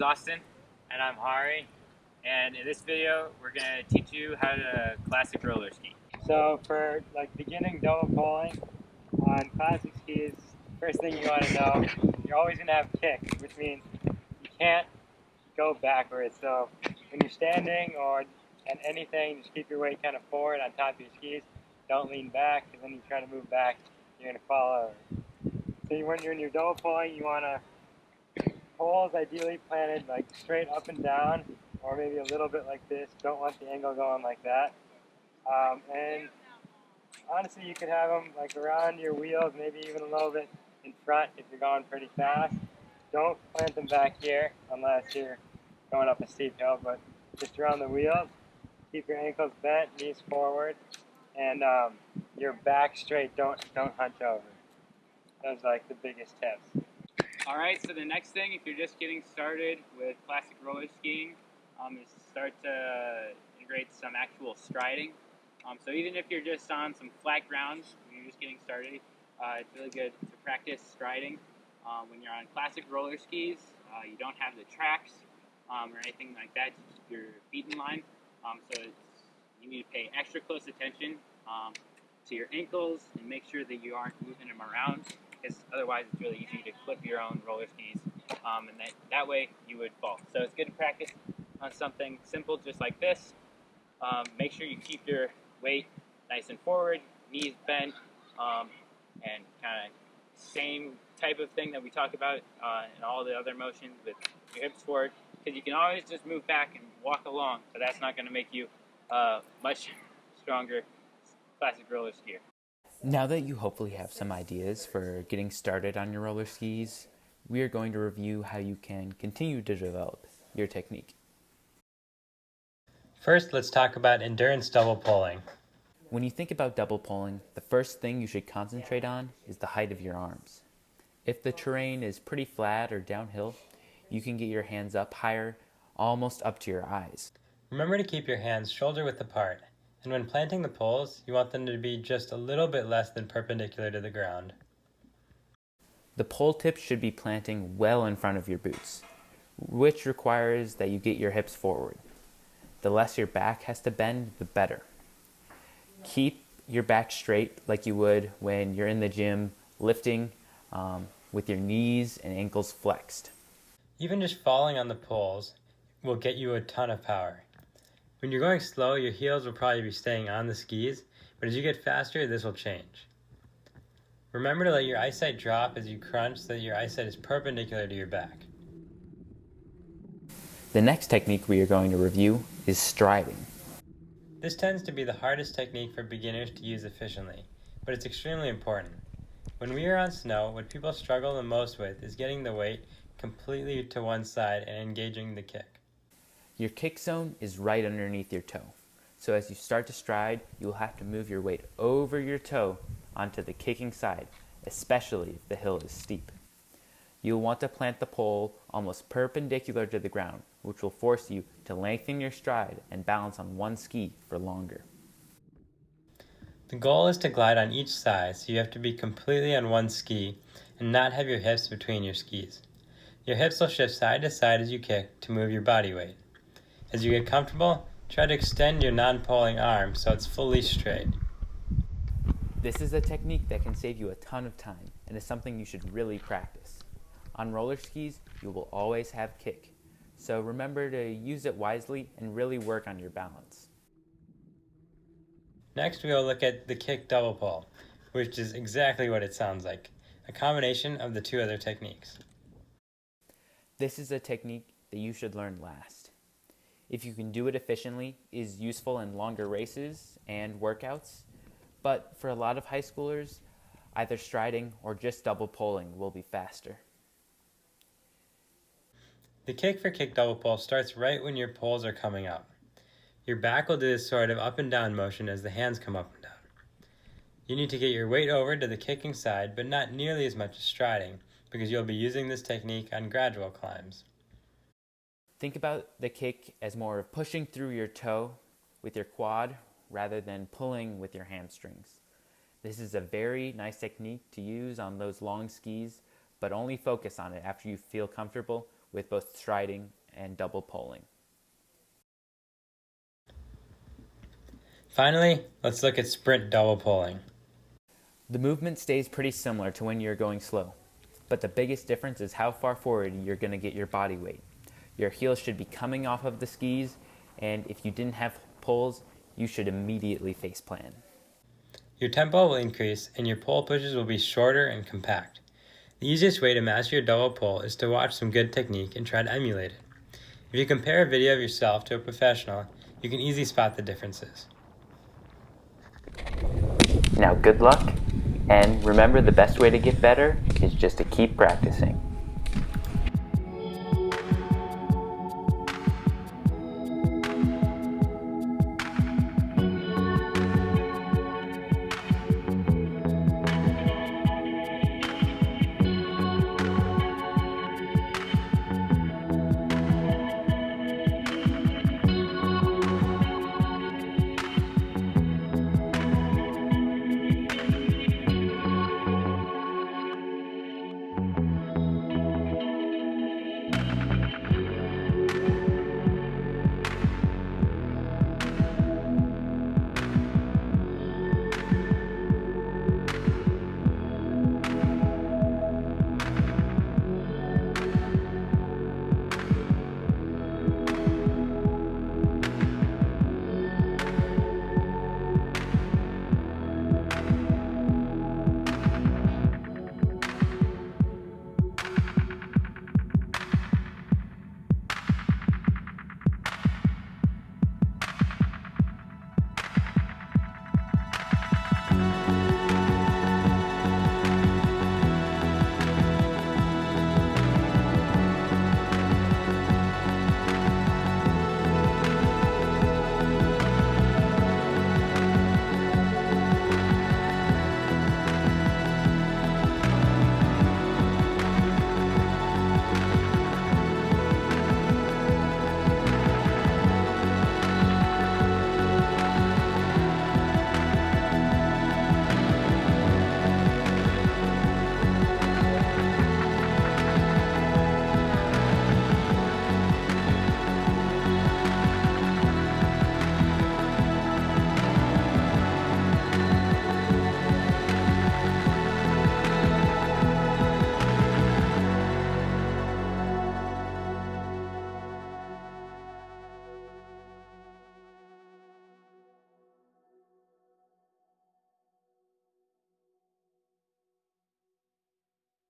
Austin. And I'm Hari. And in this video, we're going to teach you how to classic roller ski. So for beginning double poling on classic skis, first thing you want to know, you're always going to have kick, which means you can't go backwards. So when you're standing or at anything, just keep your weight kind of forward on top of your skis. Don't lean back, because when you try to move back, you're going to fall over. So when you're in your double poling, you want to poles ideally planted straight up and down, or maybe a little bit like this. Don't want the angle going like that. And honestly, you could have them around your wheels, maybe even a little bit in front if you're going pretty fast. Don't plant them back here unless you're going up a steep hill, but just around the wheels. Keep your ankles bent, knees forward, and your back straight. Don't hunch over. Those are the biggest tips. Alright, so the next thing, if you're just getting started with classic roller skiing, is start to integrate some actual striding. So even if you're just on some flat ground, when you're just getting started, it's really good to practice striding. When you're on classic roller skis, you don't have the tracks or anything like that, it's just your feet in line. So you need to pay extra close attention to your ankles and make sure that you aren't moving them around, because otherwise it's really easy to clip your own roller skis, and that way you would fall. So it's good to practice on something simple just like this. Make sure you keep your weight nice and forward, knees bent, and kind of same type of thing that we talk about in all the other motions with your hips forward, because you can always just move back and walk along, but that's not going to make you much stronger classic roller skier. Now that you hopefully have some ideas for getting started on your roller skis, we are going to review how you can continue to develop your technique. First, let's talk about endurance double poling. When you think about double poling, the first thing you should concentrate on is the height of your arms. If the terrain is pretty flat or downhill, you can get your hands up higher, almost up to your eyes. Remember to keep your hands shoulder width apart, and when planting the poles, you want them to be just a little bit less than perpendicular to the ground. The pole tips should be planting well in front of your boots, which requires that you get your hips forward. The less your back has to bend, the better. Keep your back straight like you would when you're in the gym lifting, with your knees and ankles flexed. Even just falling on the poles will get you a ton of power. When you're going slow, your heels will probably be staying on the skis, but as you get faster, this will change. Remember to let your eyesight drop as you crunch so that your eyesight is perpendicular to your back. The next technique we are going to review is striding. This tends to be the hardest technique for beginners to use efficiently, but it's extremely important. When we are on snow, what people struggle the most with is getting the weight completely to one side and engaging the kick. Your kick zone is right underneath your toe. So as you start to stride, you will have to move your weight over your toe onto the kicking side, especially if the hill is steep. You'll want to plant the pole almost perpendicular to the ground, which will force you to lengthen your stride and balance on one ski for longer. The goal is to glide on each side, so you have to be completely on one ski and not have your hips between your skis. Your hips will shift side to side as you kick to move your body weight. As you get comfortable, try to extend your non-poling arm so it's fully straight. This is a technique that can save you a ton of time and is something you should really practice. On roller skis, you will always have kick, so remember to use it wisely and really work on your balance. Next, we will look at the kick double pole, which is exactly what it sounds like, a combination of the two other techniques. This is a technique that you should learn last. If you can do it efficiently, it is useful in longer races and workouts, but for a lot of high schoolers, either striding or just double poling will be faster. The kick for kick double pole starts right when your poles are coming up. Your back will do this sort of up and down motion as the hands come up and down. You need to get your weight over to the kicking side, but not nearly as much as striding, because you'll be using this technique on gradual climbs. Think about the kick as more of pushing through your toe with your quad rather than pulling with your hamstrings. This is a very nice technique to use on those long skis, but only focus on it after you feel comfortable with both striding and double poling. Finally, let's look at sprint double poling. The movement stays pretty similar to when you're going slow, but the biggest difference is how far forward you're going to get your body weight. Your heels should be coming off of the skis, and if you didn't have poles, you should immediately face plant. Your tempo will increase and your pole pushes will be shorter and compact. The easiest way to master your double pole is to watch some good technique and try to emulate it. If you compare a video of yourself to a professional, you can easily spot the differences. Now good luck, and remember the best way to get better is just to keep practicing.